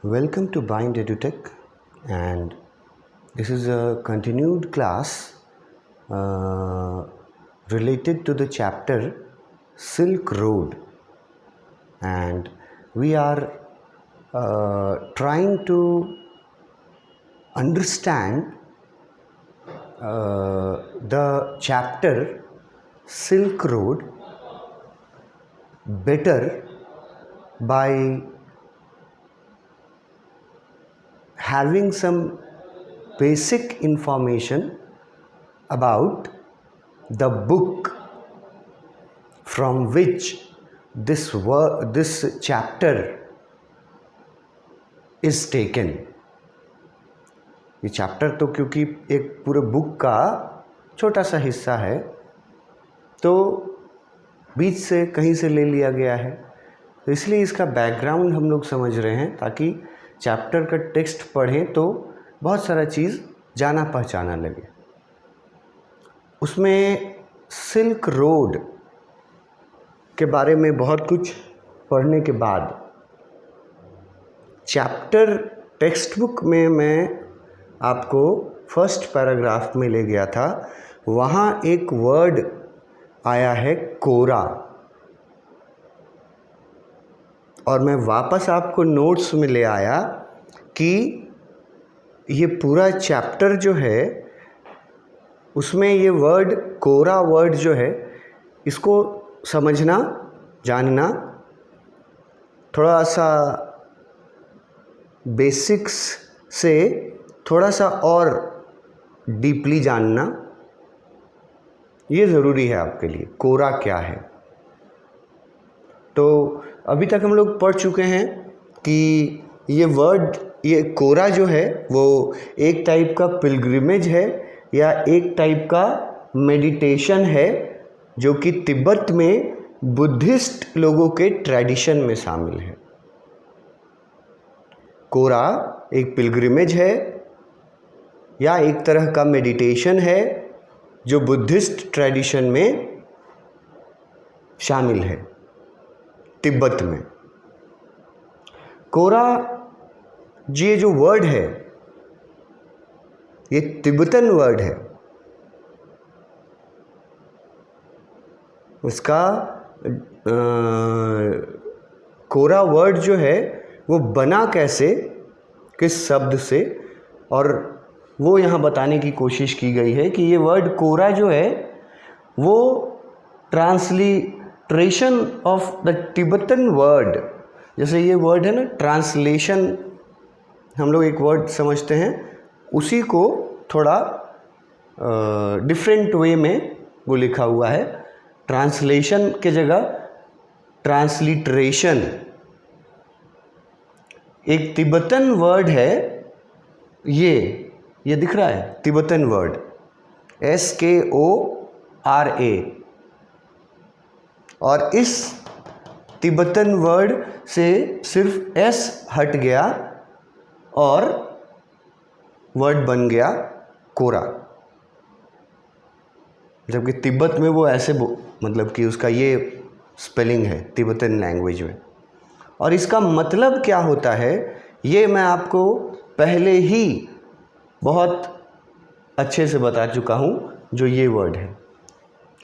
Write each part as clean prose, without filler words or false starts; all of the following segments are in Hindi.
Welcome to Bind EduTech, and this is a continued class related to the chapter Silk Road, and we are trying to understand the chapter Silk Road better by having some basic information about the book from which this chapter is taken. ये चैप्टर तो क्योंकि एक पूरे बुक का छोटा सा हिस्सा है, तो बीच से कहीं से ले लिया गया है, तो इसलिए इसका बैकग्राउंड हम लोग समझ रहे हैं ताकि चैप्टर का टेक्स्ट पढ़ें तो बहुत सारा चीज़ जाना पहचाना लगे। उसमें सिल्क रोड के बारे में बहुत कुछ पढ़ने के बाद चैप्टर टेक्स्ट बुक में मैं आपको फर्स्ट पैराग्राफ में ले गया था, वहाँ एक वर्ड आया है कोरा, और मैं वापस आपको नोट्स में ले आया कि ये पूरा चैप्टर जो है उसमें ये वर्ड कोरा वर्ड जो है, इसको समझना जानना, थोड़ा सा बेसिक्स से थोड़ा सा और डीपली जानना ये ज़रूरी है आपके लिए। कोरा क्या है? तो अभी तक हम लोग पढ़ चुके हैं कि ये वर्ड, ये कोरा जो है वो एक टाइप का पिलग्रिमेज है या एक टाइप का मेडिटेशन है जो कि तिब्बत में बुद्धिस्ट लोगों के ट्रेडिशन में शामिल है। कोरा एक पिलग्रिमेज है या एक तरह का मेडिटेशन है जो बुद्धिस्ट ट्रेडिशन में शामिल है तिब्बत में। कोरा जी, ये जो वर्ड है ये तिब्बतन वर्ड है। उसका कोरा वर्ड जो है वो बना कैसे, किस शब्द से, और वो यहाँ बताने की कोशिश की गई है कि ये वर्ड कोरा जो है वो transliteration of the Tibetan word, जैसे ये वर्ड है ना, ट्रांसलेशन हम लोग एक वर्ड समझते हैं, उसी को थोड़ा डिफरेंट वे में वो लिखा हुआ है। ट्रांसलेशन के जगह ट्रांसलिट्रेशन। एक तिब्बतन वर्ड है, ये दिख रहा है, तिब्बतन वर्ड SKORA, और इस तिब्बतन वर्ड से सिर्फ S हट गया और वर्ड बन गया कोरा, जबकि तिब्बत में वो ऐसे मतलब कि उसका ये स्पेलिंग है तिब्बतन लैंग्वेज में। और इसका मतलब क्या होता है ये मैं आपको पहले ही बहुत अच्छे से बता चुका हूँ। जो ये वर्ड है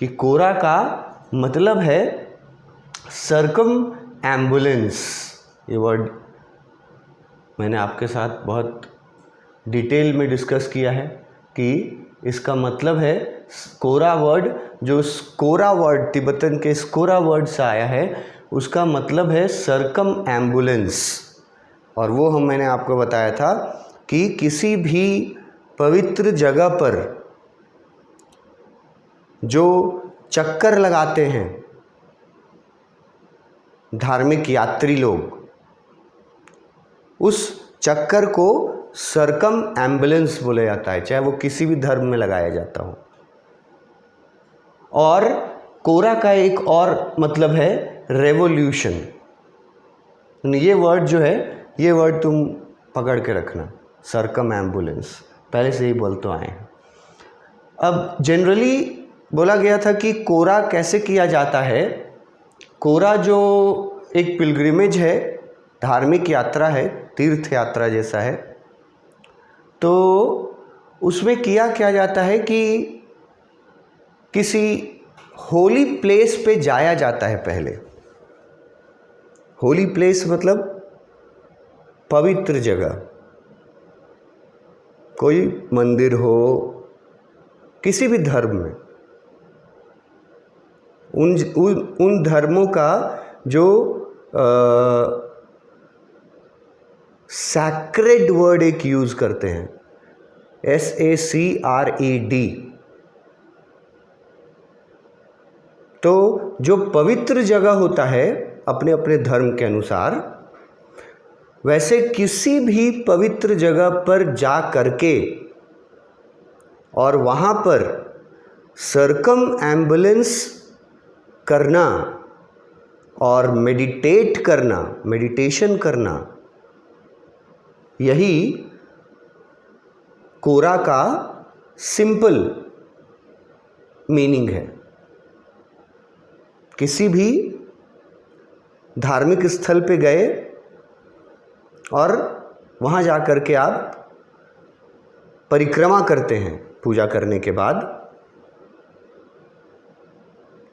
कि कोरा का मतलब है सर्कम एम्बुलेंस। ये वर्ड मैंने आपके साथ बहुत डिटेल में डिस्कस किया है कि इसका मतलब है कोरा वर्ड, जो स्कोरा वर्ड तिब्बतन के स्कोरा वर्ड से आया है, उसका मतलब है सर्कम एम्बुलेंस। और वो मैंने आपको बताया था कि किसी भी पवित्र जगह पर जो चक्कर लगाते हैं धार्मिक यात्री लोग, उस चक्कर को सर्कम एम्बुलेंस बोला जाता है, चाहे वो किसी भी धर्म में लगाया जाता हो। और कोरा का एक और मतलब है रेवोल्यूशन। ये वर्ड जो है, ये वर्ड तुम पकड़ के रखना, सर्कम एम्बुलेंस, पहले से ही बोल तो आए हैं। अब जनरली बोला गया था कि कोरा कैसे किया जाता है। कोरा जो एक पिलग्रिमेज है धार्मिक यात्रा है, तीर्थ यात्रा जैसा है। तो उसमें क्या जाता है कि किसी होली प्लेस पे जाया जाता है पहले। होली प्लेस मतलब पवित्र जगह, कोई मंदिर हो, किसी भी धर्म में उन धर्मों का जो सैक्रेड वर्ड एक यूज़ करते हैं, SACRED। तो जो पवित्र जगह होता है अपने अपने धर्म के अनुसार, वैसे किसी भी पवित्र जगह पर जा करके और वहाँ पर सर्कम एम्बुलेंस करना और मेडिटेशन करना, यही कोरा का सिंपल मीनिंग है। किसी भी धार्मिक स्थल पे गए और वहाँ जा कर के आप परिक्रमा करते हैं पूजा करने के बाद,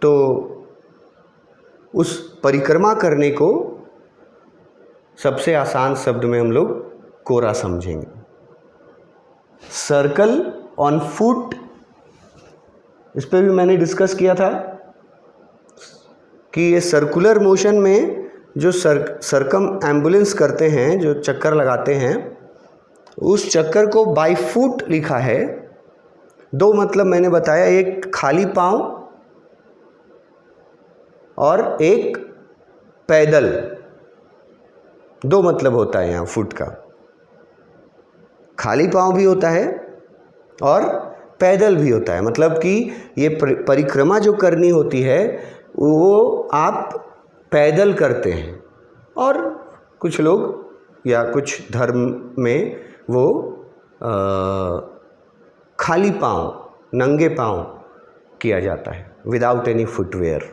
तो उस परिक्रमा करने को सबसे आसान शब्द में हम लोग कोरा समझेंगे। सर्कल ऑन फुट, इस पे भी मैंने डिस्कस किया था कि ये सर्कुलर मोशन में जो सर्कम एम्बुलेंस करते हैं, जो चक्कर लगाते हैं, उस चक्कर को बाय फुट लिखा है। दो मतलब मैंने बताया, एक खाली पांव और एक पैदल। दो मतलब होता है यहाँ फुट का, खाली पांव भी होता है और पैदल भी होता है। मतलब कि ये परिक्रमा जो करनी होती है वो आप पैदल करते हैं, और कुछ लोग या कुछ धर्म में वो खाली पांव, नंगे पांव किया जाता है, विदाउट एनी फुटवेयर।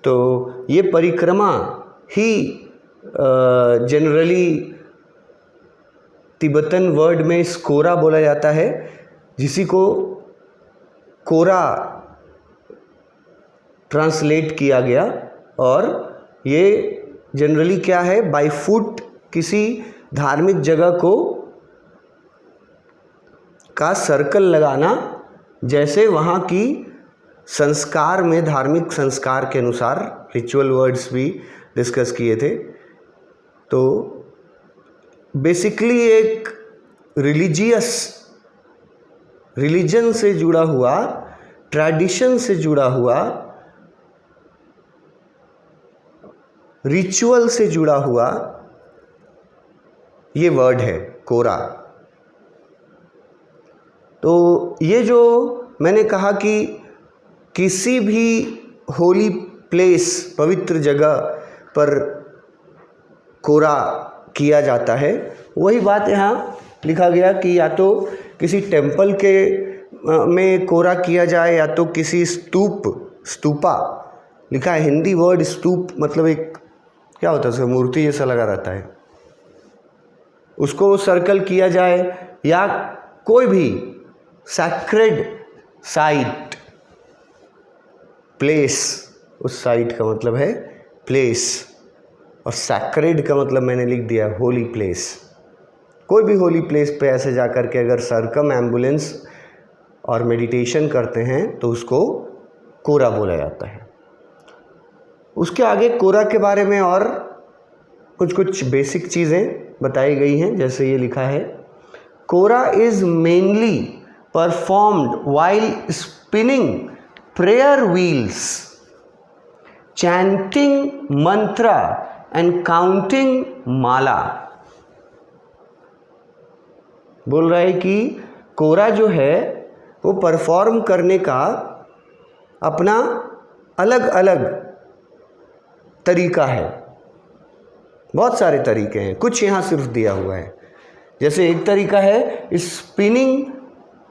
तो ये परिक्रमा ही जनरली तिब्बतन वर्ड में कोरा बोला जाता है, जिसी को कोरा ट्रांसलेट किया गया। और ये जनरली क्या है, बाय फुट किसी धार्मिक जगह को का सर्कल लगाना, जैसे वहाँ की संस्कार में, धार्मिक संस्कार के अनुसार रिचुअल वर्ड्स भी डिस्कस किए थे। तो बेसिकली एक रिलीजन से जुड़ा हुआ, ट्रेडिशन से जुड़ा हुआ, रिचुअल से जुड़ा हुआ ये वर्ड है कोरा। तो ये जो मैंने कहा कि किसी भी होली प्लेस, पवित्र जगह पर कोरा किया जाता है, वही बात यहाँ लिखा गया कि या तो किसी टेम्पल के में कोरा किया जाए, या तो किसी स्तूपा लिखा है। हिंदी वर्ड स्तूप मतलब एक क्या होता है, उसका मूर्ति जैसा लगा रहता है, उसको सर्कल किया जाए, या कोई भी सैक्रेड साइट, प्लेस, उस साइट का मतलब है प्लेस, और सैक्रेड का मतलब मैंने लिख दिया होली प्लेस। कोई भी होली प्लेस पे ऐसे जा कर के अगर सर्कम एम्बुलेंस और मेडिटेशन करते हैं तो उसको कोरा बोला जाता है। उसके आगे कोरा के बारे में और कुछ बेसिक चीज़ें बताई गई हैं। जैसे ये लिखा है, kora is mainly performed while spinning prayer wheels, chanting mantra and counting mala. बोल रहा है कि कोरा जो है वो परफॉर्म करने का अपना अलग अलग तरीका है। बहुत सारे तरीके हैं, कुछ यहाँ सिर्फ दिया हुआ है। जैसे एक तरीका है स्पिनिंग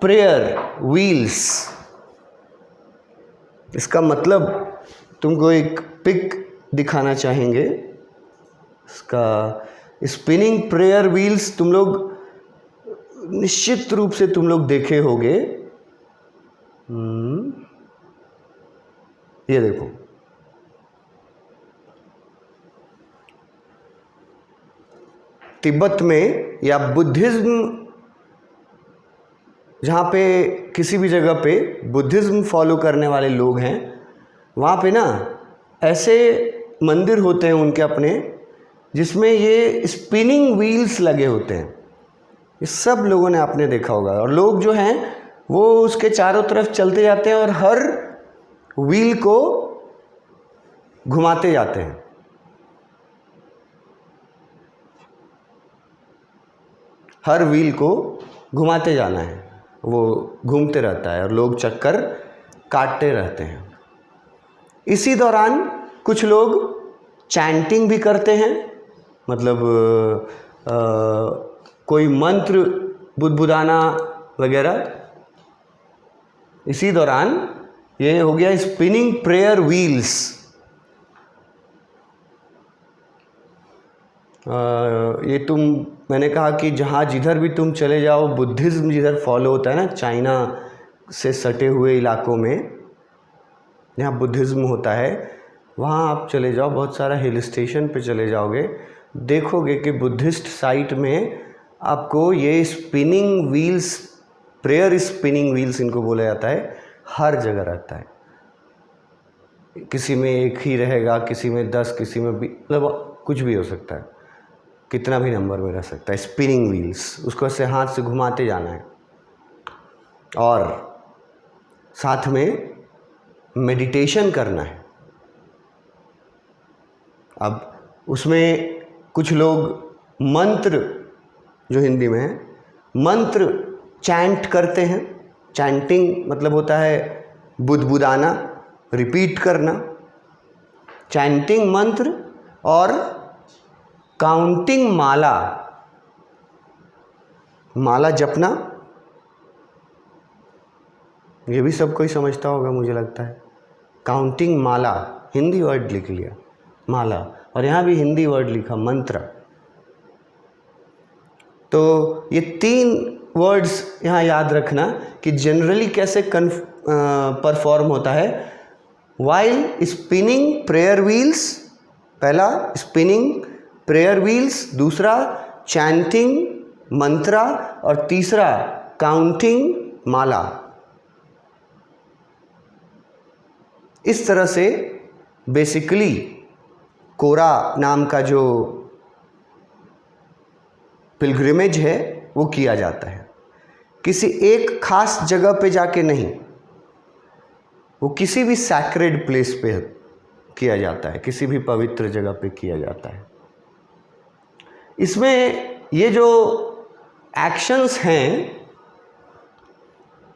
प्रेयर व्हील्स। इसका मतलब तुमको एक पिक दिखाना चाहेंगे इसका स्पिनिंग प्रेयर व्हील्स तुम लोग निश्चित रूप से तुम लोग देखे होगे। ये देखो, तिब्बत में या बुद्धिज्म, जहाँ पे किसी भी जगह पे बुद्धिज्म फॉलो करने वाले लोग हैं, वहाँ पे ना ऐसे मंदिर होते हैं उनके अपने, जिसमें ये स्पिनिंग व्हील्स लगे होते हैं। ये सब लोगों ने आपने देखा होगा। और लोग जो हैं वो उसके चारों तरफ चलते जाते हैं और हर व्हील को घुमाते जाते हैं। हर व्हील को घुमाते जाना है, वो घूमते रहता है और लोग चक्कर काटते रहते हैं। इसी दौरान कुछ लोग चैंटिंग भी करते हैं, मतलब कोई मंत्र बुदबुदाना वगैरह। इसी दौरान ये हो गया स्पिनिंग प्रेयर व्हील्स। मैंने कहा कि जहाँ जिधर भी तुम चले जाओ, बुद्धिज़्म जिधर फॉलो होता है ना, चाइना से सटे हुए इलाकों में जहाँ बुद्धिज़्म होता है, वहाँ आप चले जाओ, बहुत सारा हिल स्टेशन पे चले जाओगे, देखोगे कि बुद्धिस्ट साइट में आपको ये spinning wheels, prayer spinning wheels इनको बोला जाता है, हर जगह रहता है। किसी में एक ही रहेगा, किसी में 10, किसी में भी, मतलब कुछ भी हो सकता है, कितना भी नंबर में रह सकता है। स्पिनिंग व्हील्स, उसको ऐसे हाथ से घुमाते जाना है और साथ में मेडिटेशन करना है। अब उसमें कुछ लोग मंत्र, जो हिंदी में है, मंत्र चैंट करते हैं। चैंटिंग मतलब होता है बुदबुदाना, रिपीट करना। चैंटिंग मंत्र और काउंटिंग माला, माला जपना, ये भी सब कोई समझता होगा मुझे लगता है। काउंटिंग माला, हिंदी वर्ड लिख लिया माला, और यहाँ भी हिंदी वर्ड लिखा मंत्र। तो ये 3 वर्ड्स यहाँ याद रखना कि जनरली कैसे परफॉर्म होता है। वाइल स्पिनिंग प्रेयर व्हील्स, पहला स्पिनिंग प्रेयर व्हील्स, दूसरा चैंटिंग मंत्रा, और तीसरा काउंटिंग माला। इस तरह से बेसिकली कोरा नाम का जो पिलग्रिमेज है वो किया जाता है। किसी एक खास जगह पे जाके नहीं, वो किसी भी सैक्रेड प्लेस पे किया जाता है, किसी भी पवित्र जगह पे किया जाता है। इसमें ये जो एक्शंस हैं,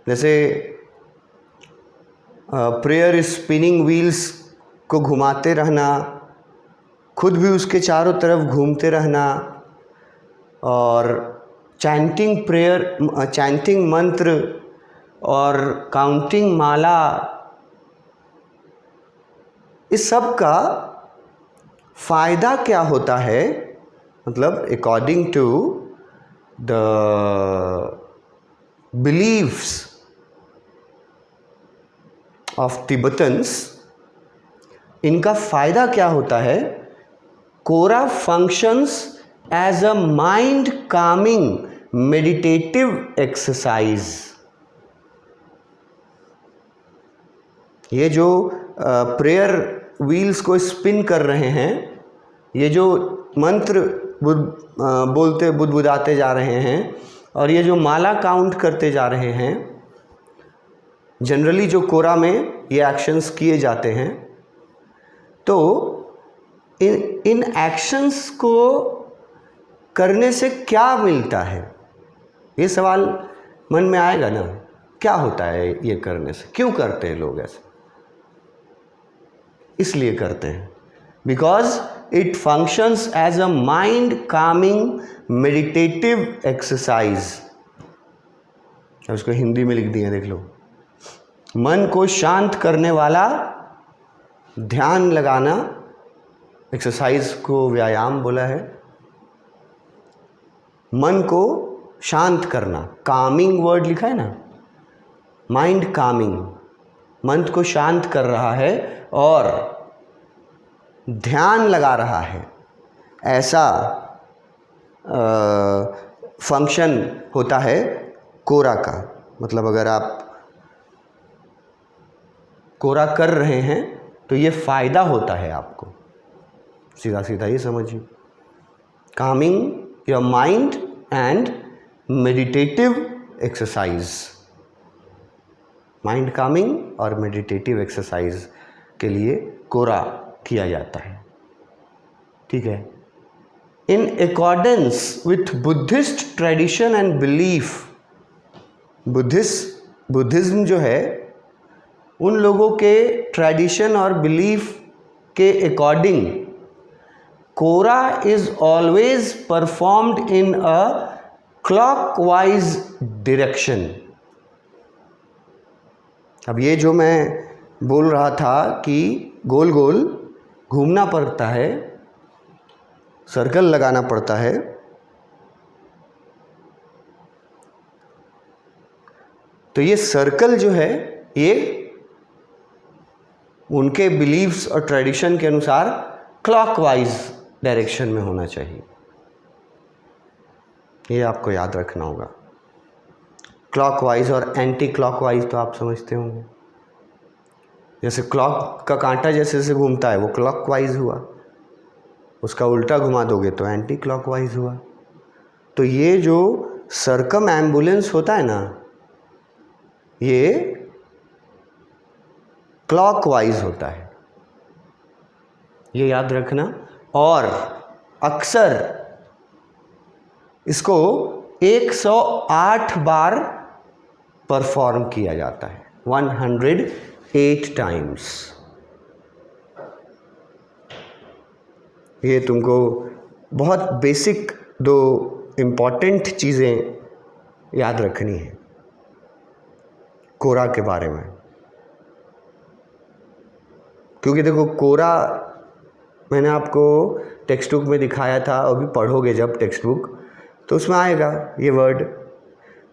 जैसे प्रेयर स्पिनिंग व्हील्स को घुमाते रहना, खुद भी उसके चारों तरफ घूमते रहना, और चैंटिंग प्रेयर, चैंटिंग मंत्र और काउंटिंग माला, इस सब का फ़ायदा क्या होता है? मतलब according to the believes of Tibetans, इनका फ़ायदा क्या होता है? Kora functions as a mind calming meditative exercise. ये जो प्रेयर व्हील्स को स्पिन कर रहे हैं, ये जो मंत्र बोलते बुदबुदाते जा रहे हैं, और ये जो माला काउंट करते जा रहे हैं, जनरली जो कोरा में ये एक्शंस किए जाते हैं, तो इन एक्शंस को करने से क्या मिलता है? ये सवाल मन में आएगा ना, क्या होता है ये करने से? क्यों करते हैं लोग ऐसे? इसलिए करते हैं because it functions as a mind calming meditative exercise. उसको हिंदी में लिख दिया, देख लो, मन को शांत करने वाला ध्यान लगाना एक्सरसाइज को व्यायाम बोला है। मन को शांत करना, कामिंग वर्ड लिखा है ना, माइंड कामिंग, मन को शांत कर रहा है और ध्यान लगा रहा है, ऐसा फंक्शन होता है कोरा का। मतलब अगर आप कोरा कर रहे हैं तो ये फ़ायदा होता है आपको, सीधा सीधा ये समझिए। Kameng your mind and meditative exercise, mind Kameng और मेडिटेटिव एक्सरसाइज के लिए कोरा किया जाता है, ठीक है। In accordance with Buddhist tradition and belief, Buddhism जो है उन लोगों के ट्रेडिशन और बिलीफ के according kora is always performed in a clockwise direction. अब ये जो मैं बोल रहा था कि गोल गोल घूमना पड़ता है, सर्कल लगाना पड़ता है, तो ये सर्कल जो है ये उनके बिलीव्स और ट्रेडिशन के अनुसार क्लॉकवाइज डायरेक्शन में होना चाहिए। ये आपको याद रखना होगा। क्लॉकवाइज और एंटी क्लॉकवाइज तो आप समझते होंगे। जैसे क्लॉक का कांटा जैसे जैसे घूमता है वो क्लॉकवाइज हुआ, उसका उल्टा घुमा दोगे तो एंटी क्लॉकवाइज हुआ। तो ये जो सर्कम एम्बुलेंस होता है ना, ये क्लॉकवाइज होता है, ये याद रखना। और अक्सर इसको 108 बार परफॉर्म किया जाता है, 108 टाइम्स। ये तुमको बहुत बेसिक दो इम्पॉर्टेंट चीज़ें याद रखनी है कोरा के बारे में। क्योंकि देखो कोरा मैंने आपको टेक्स्ट बुक में दिखाया था, अभी पढ़ोगे जब टेक्स्ट बुक तो उसमें आएगा ये वर्ड।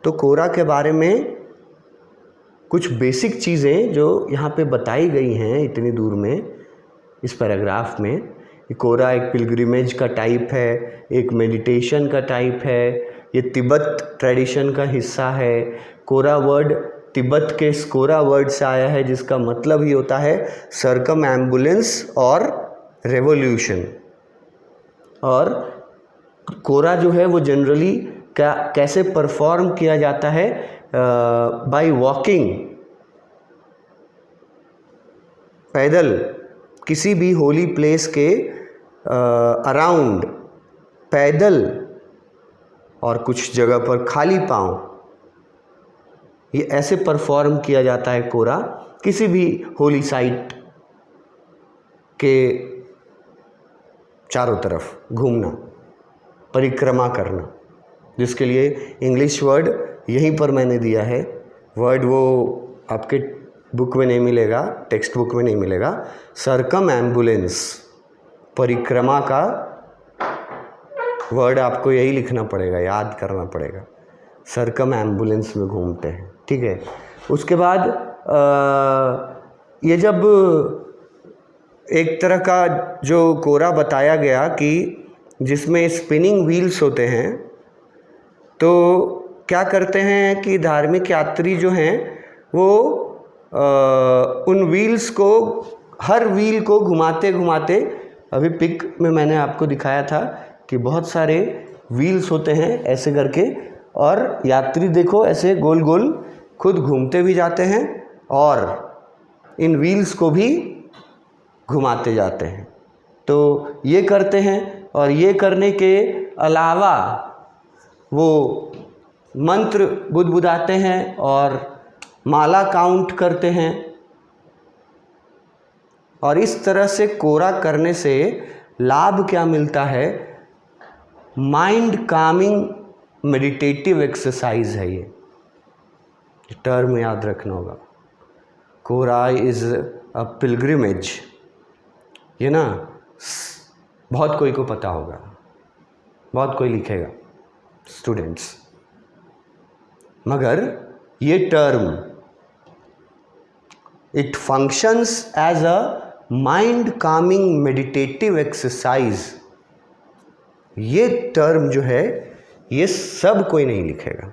तो कोरा के बारे में कुछ बेसिक चीज़ें जो यहाँ पे बताई गई हैं इतनी दूर में इस पैराग्राफ में। कोरा एक पिलग्रिमेज का टाइप है, एक मेडिटेशन का टाइप है, ये तिब्बत ट्रेडिशन का हिस्सा है। कोरा वर्ड तिब्बत के स्कोरा वर्ड से आया है जिसका मतलब ही होता है सर्कम एम्बुलेंस और रेवोल्यूशन। और कोरा जो है वो जनरली कैसे परफॉर्म किया जाता है, बाय वॉकिंग, पैदल किसी भी होली प्लेस के अराउंड पैदल, और कुछ जगह पर खाली पांव, ये ऐसे परफॉर्म किया जाता है कोरा। किसी भी होली साइट के चारों तरफ घूमना, परिक्रमा करना, जिसके लिए इंग्लिश वर्ड यहीं पर मैंने दिया है। वर्ड वो आपके बुक में नहीं मिलेगा, टेक्स्ट बुक में नहीं मिलेगा। सर्कम एम्बुलेंस, परिक्रमा का वर्ड आपको यही लिखना पड़ेगा, याद करना पड़ेगा। सर्कम एम्बुलेंस में घूमते हैं, ठीक है। उसके बाद ये जब एक तरह का जो कोरा बताया गया कि जिसमें स्पिनिंग व्हील्स होते हैं, तो क्या करते हैं कि धार्मिक यात्री जो हैं वो उन व्हील्स को, हर व्हील को घुमाते घुमाते, अभी पिक में मैंने आपको दिखाया था कि बहुत सारे व्हील्स होते हैं ऐसे करके, और यात्री देखो ऐसे गोल गोल खुद घूमते भी जाते हैं और इन व्हील्स को भी घुमाते जाते हैं। तो ये करते हैं, और ये करने के अलावा वो मंत्र बुदबुदाते हैं और माला काउंट करते हैं। और इस तरह से कोरा करने से लाभ क्या मिलता है? माइंड कामिंग मेडिटेटिव एक्सरसाइज है ये टर्म याद रखना होगा। कोरा इज़ अ पिलग्रिमेज, ये ना बहुत कोई को पता होगा, बहुत कोई लिखेगा स्टूडेंट्स, मगर ये term it functions as a mind calming meditative exercise, ये टर्म जो है ये सब कोई नहीं लिखेगा।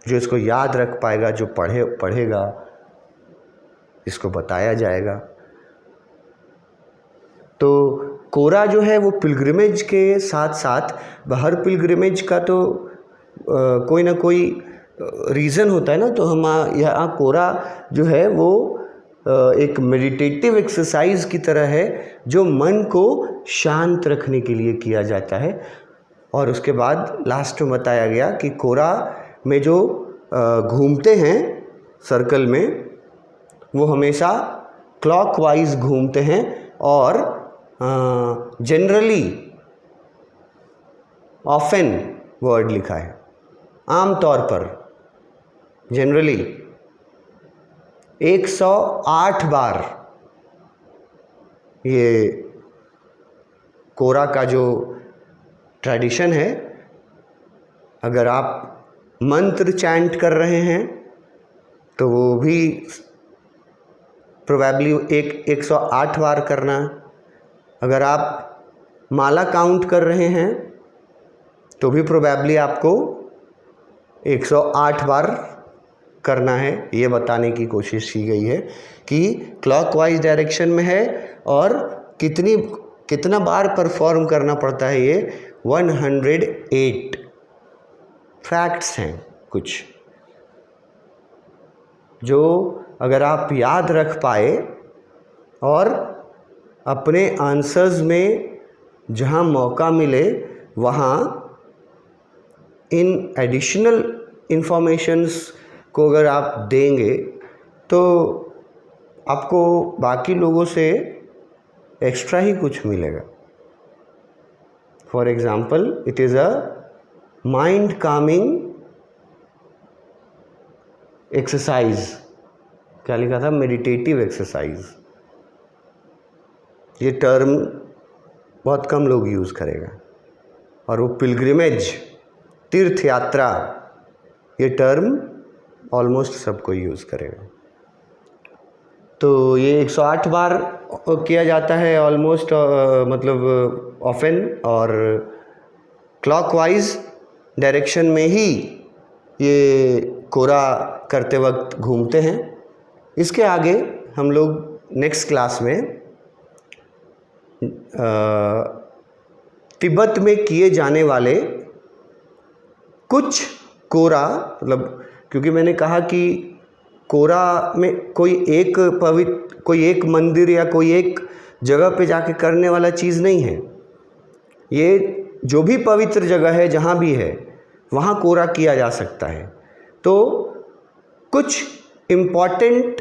जो इसको याद रख पाएगा, जो पढ़ेगा, इसको बताया जाएगा। तो कोरा जो है वो पिलग्रिमेज के साथ साथ, हर पिलग्रिमेज का तो कोई ना कोई रीज़न होता है ना, तो हम यहाँ कोरा जो है वो एक मेडिटेटिव एक्सरसाइज की तरह है जो मन को शांत रखने के लिए किया जाता है। और उसके बाद लास्ट में बताया गया कि कोरा में जो घूमते हैं सर्कल में, वो हमेशा क्लॉकवाइज घूमते हैं और जनरली ऑफन वर्ड लिखा है, आमतौर पर जनरली 108 बार ये कोरा का जो ट्रेडिशन है, अगर आप मंत्र चैंट कर रहे हैं तो वो भी प्रोबेबली 108 बार करना। अगर आप माला काउंट कर रहे हैं तो भी प्रोबेबली आपको 108 बार करना है। ये बताने की कोशिश की गई है कि क्लॉकवाइज डायरेक्शन में है और कितना बार परफॉर्म करना पड़ता है। ये 108 फैक्ट्स हैं कुछ, जो अगर आप याद रख पाए और अपने आंसर्स में जहाँ मौका मिले वहाँ इन एडिशनल इंफॉर्मेशंस को अगर आप देंगे तो आपको बाकी लोगों से एक्स्ट्रा ही कुछ मिलेगा। For example, it is a mind Kameng exercise. क्या लिखा था? Meditative exercise. ये टर्म बहुत कम लोग यूज़ करेगा। और वो पिलग्रिमेज, तीर्थ यात्रा, ये टर्म ऑलमोस्ट सब कोई यूज़ करेगा। तो ये 108 बार किया जाता है ऑलमोस्ट, मतलब ऑफन, और क्लॉकवाइज डायरेक्शन में ही ये कोरा करते वक्त घूमते हैं। इसके आगे हम लोग नेक्स्ट क्लास में तिब्बत में किए जाने वाले कुछ कोरा, मतलब क्योंकि मैंने कहा कि कोरा में कोई एक मंदिर या कोई एक जगह पे जाके करने वाला चीज़ नहीं है। ये जो भी पवित्र जगह है, जहाँ भी है, वहाँ कोरा किया जा सकता है। तो कुछ इम्पॉर्टेंट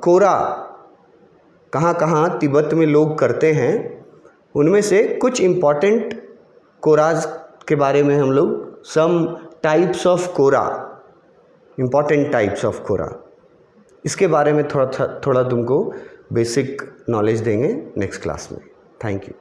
कोरा कहाँ कहाँ तिब्बत में लोग करते हैं, उनमें से कुछ इम्पॉर्टेंट कोराज के बारे में हम लोग, some types of kora, important types of kora, इसके बारे में थोड़ा तुमको बेसिक नॉलेज देंगे नेक्स्ट क्लास में। Thank you.